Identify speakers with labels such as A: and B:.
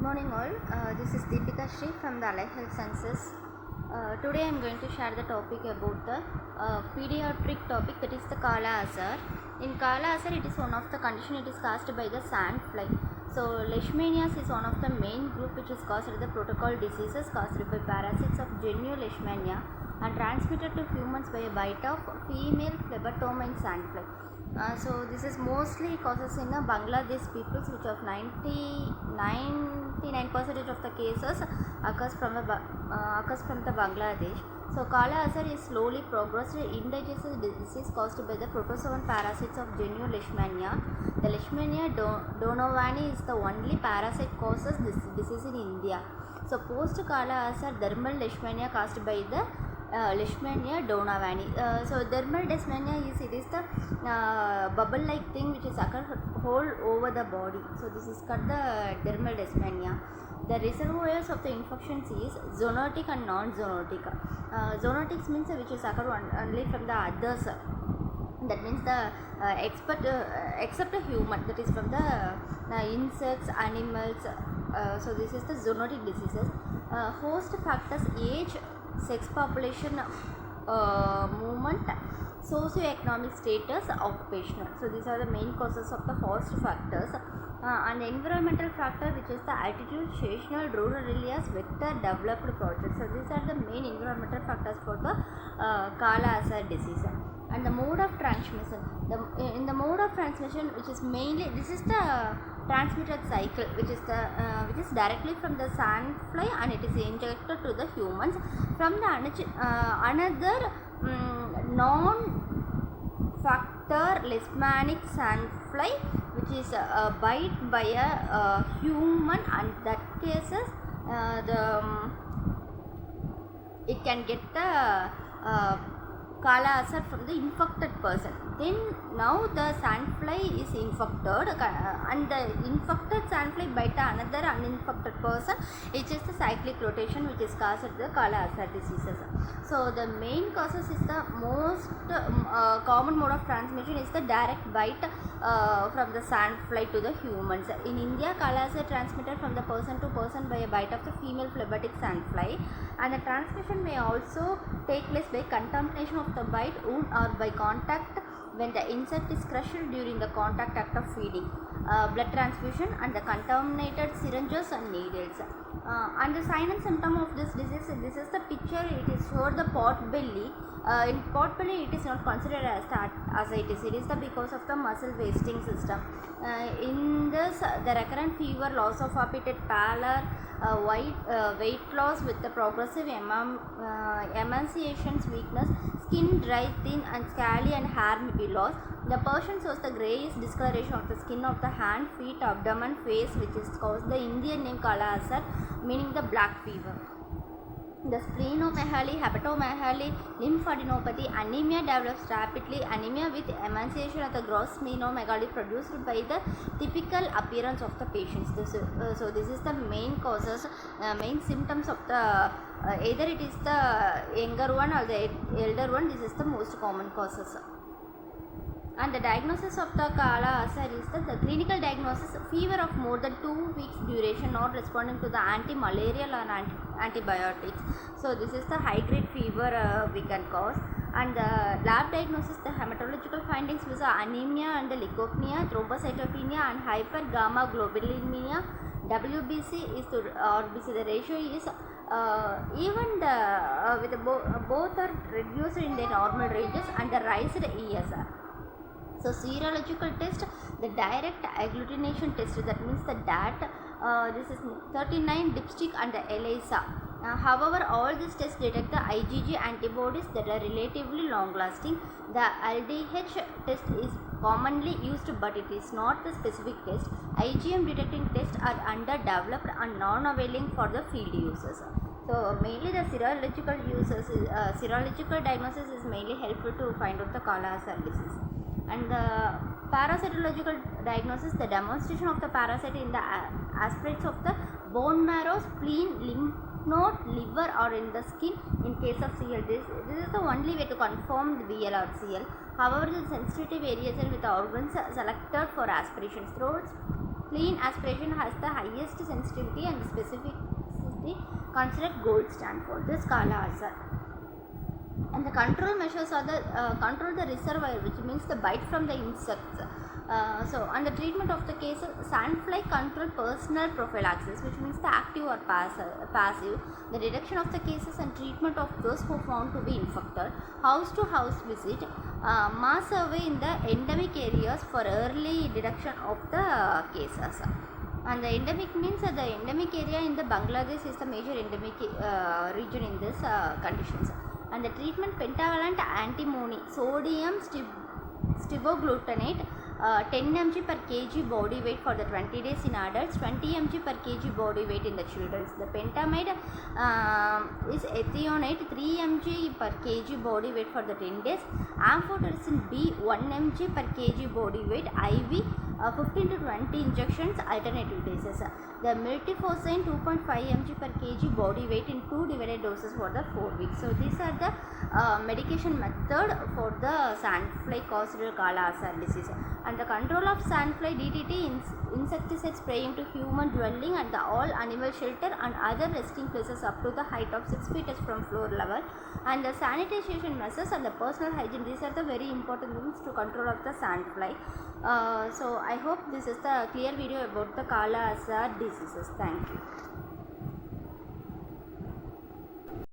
A: morning all. This is Deepika Shri from the Allied Health Sciences. Today I am going to share the topic about the pediatric topic, that is the Kala azar. In Kala azar, it is one of the condition it is caused by the sand fly. So leishmanias is one of the main group which is caused by the protocol diseases caused by parasites of genuine leishmania and transmitted to humans by a bite of female phlebotomine sandfly. So this is mostly causes in Bangladesh peoples, which of 99% of the cases occurs from the Bangladesh. So Kala azar is slowly progressive indigenous disease caused by the protozoan parasites of genuine leishmania. The Leishmania donovani is the only parasite causes this disease in India. So post Kala azar, dermal leishmania caused by the Leishmania donovani. So dermal leishmania is the bubble like thing which is occur whole over the body. So this is called the dermal leishmania. The reservoirs of the infections is zoonotic and non-zoonotic. Zoonotic means which is occur only from the others. That means the except a human, that is from the insects, animals. So this is the zoonotic diseases. Host factors: age, sex, population, movement, socio-economic status, occupational. So these are the main causes of the host factors. And environmental factor, which is the altitude, seasonal, rural areas, vector, developed projects. So these are the main environmental factors for the Kala azar disease. And the mode of transmission. In the mode of transmission, which is mainly, this is the transmitted cycle, which is directly from the sandfly and it is injected to the humans from the another non-factor leishmanic sandfly, which is bite by a human, and that cases it can get the Kala azar from the infected person. Then now the sandfly is infected and the infected sandfly bite another uninfected person. It is the cyclic rotation which is caused the Kala azar diseases. So the main causes is the most common mode of transmission is the direct bite from the sandfly to the humans. In India, Kala azar transmitted from the person to person by a bite of the female phlebatic sandfly, and the transmission may also take place by contamination of the bite, wound, or by contact when the insect is crushed during the contact act of feeding, blood transfusion, and the contaminated syringes and needles. And the sign and symptom of this disease, this is the picture, it is for the pot belly. In pot belly it is not considered as ascites, it is because of the muscle wasting system. In this, the recurrent fever, loss of appetite, pallor, weight loss with the progressive emaciation, weakness, skin dry, thin and scaly, and hair may be lost. The person shows the greyish discoloration of the skin of the hand, feet, abdomen, face, which is caused the Indian name Kala azar, meaning the black fever. The splenomegaly, hepatomegaly, lymphadenopathy, anemia develops rapidly. Anemia with emaciation of the gross splenomegaly produced by the typical appearance of the patients. So this is the main causes, main symptoms of the either it is the younger one or the elder one. This is the most common causes. And the diagnosis of the Kala azar is the clinical diagnosis: fever of more than 2 weeks duration, not responding to the anti-malarial or antibiotics. So this is the high grade fever we can cause. And the lab diagnosis, the hematological findings with anemia and the leukopenia, thrombocytopenia and hypergamma-globulinemia. WBC is to RBC. The ratio is even the with both are reduced in their normal ranges, and the raised ESR. So serological test, the direct agglutination test, that means the DAT, this is 39 dipstick and the ELISA. However, all these tests detect the IgG antibodies that are relatively long lasting. The LDH test is commonly used, but it is not the specific test. IgM detecting tests are underdeveloped and non-availing for the field users. So mainly the serological serological diagnosis is mainly helpful to find out the Kala azar disease. And the parasitological diagnosis, the demonstration of the parasite in the aspects of the bone marrow, spleen, lymph node, liver, or in the skin in case of CL. This is the only way to confirm the BL or CL. However, the sensitive variation with the organs selected for aspiration, throats, Clean aspiration has the highest sensitivity and specificity considered gold standard. This Kala azar. And the control measures are the control the reservoir, which means the bite from the insects. On the treatment of the case, sandfly control personal prophylaxis, which means the active or passive, the detection of the cases and treatment of those who found to be infected, house to house visit, mass survey in the endemic areas for early detection of the cases. And the endemic means the endemic area in the Bangladesh is the major endemic region in this conditions. And the treatment pentavalent antimony, sodium stivoglutamate, 10 mg per kg body weight for the 20 days in adults, 20 mg per kg body weight in the children. The pentamide is ethionate, 3 mg per kg body weight for the 10 days, amphotericin B, 1 mg per kg body weight, IV 15 to 20 injections alternative days. The miltefosine 2.5 mg per kg body weight in 2 divided doses for the 4 weeks. So these are the medication method for the sandfly caused Kala azar disease. And the control of sandfly DDT insecticide spraying to human dwelling and the all animal shelter and other resting places up to the height of 6 feet from floor level, and the sanitation measures and the personal hygiene. These are the very important things to control of the sandfly. So I hope this is the clear video about the Kala azar diseases. Thank you.